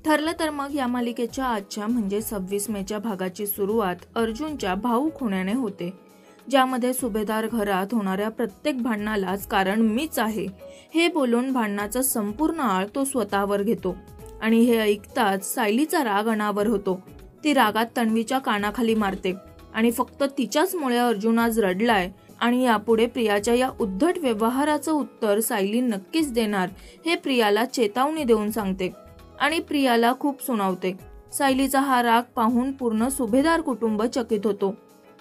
ठरलं तर मग या मालिकेच्या आजच्या म्हणजे 26 मेच्या भागाची सुरुवात अर्जुनच्या भाऊक होण्याने होते, ज्यामध्ये सुभेदार घरात होणाऱ्या प्रत्येक भांडणालाच कारण मीच आहे हे बोलून भांडणाचा संपूर्ण आळ तो स्वतःवर घेतो। आणि हे ऐकताच सायलीचा राग अनावर होतो। ती रागात तन्वीच्या कानाखाली मारते आणि फक्त तिच्याचमुळे अर्जुन आज रडलाय आणि यापुढे प्रियाच्या या उद्धट व्यवहाराचं उत्तर सायली नक्कीच देणार हे प्रियाला चेतावणी देऊन सांगते आणि प्रियाला खूप सुनावते। सायलीचा हा राग पाहून पूर्ण सुभेदार कुटुंब चकित होतो,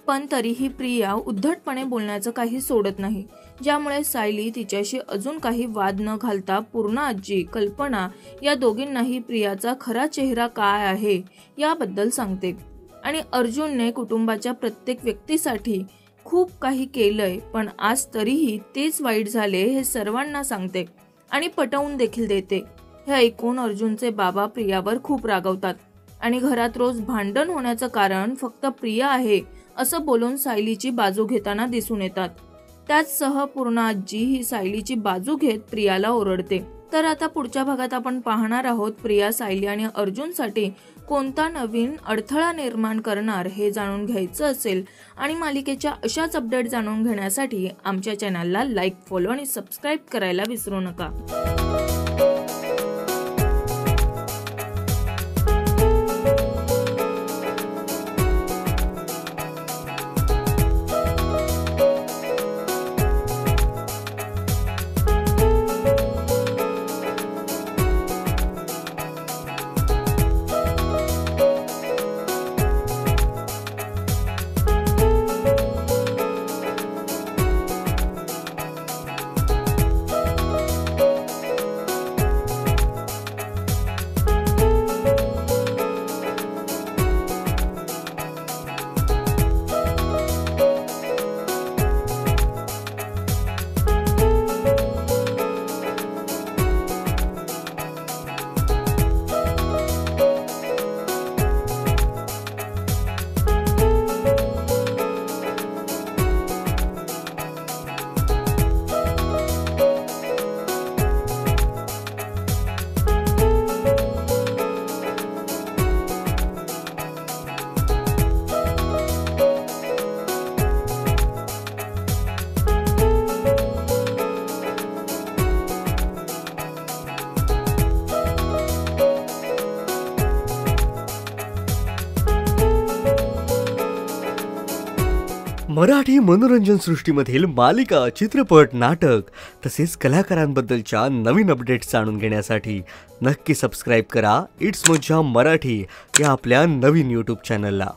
पण तरीही प्रिया उद्धटपणे बोलण्याचं काही सोडत नाही, ज्यामुळे सायली तिच्याशी अजून काही वाद न घालता पूर्ण आजी कल्पना या दोघींनाही प्रियाचा खरा चेहरा काय आहे याबद्दल सांगते। आणि अर्जुनने कुटुंबाच्या प्रत्येक व्यक्तीसाठी खूप काही केलंय, पण आज तरीही तेच वाईट झाले हे सर्वांना सांगते आणि पटवून देखील देते। हे ऐकून अर्जुनचे बाबा प्रियावर खूप रागवतात आणि घरात रोज भांडण होण्याचं कारण फक्त प्रिया आहे असं बोलून सायलीची बाजू घेताना दिसून येतात। त्याचसह पूर्ण आजी ही सायलीची बाजू घेत प्रियाला ओरडते। तर आता पुढच्या भागात आपण पाहणार आहोत प्रिया सायली आणि अर्जुनसाठी कोणता नवीन अडथळा निर्माण करणार हे जाणून घ्यायचं असेल आणि मालिकेच्या अशाच अपडेट जाणून घेण्यासाठी आमच्या चॅनलला लाईक, फॉलो आणि सबस्क्राईब करायला विसरू नका। मराठी मनोरंजन सृष्टीमधील मालिका, चित्रपट, नाटक तसेच कलाकारांबद्दलच्या नवीन अपडेट्स जाणून घेण्यासाठी नक्की सबस्क्राईब करा इट्स मज्जा मराठी या आपल्या नवीन YouTube चॅनलला।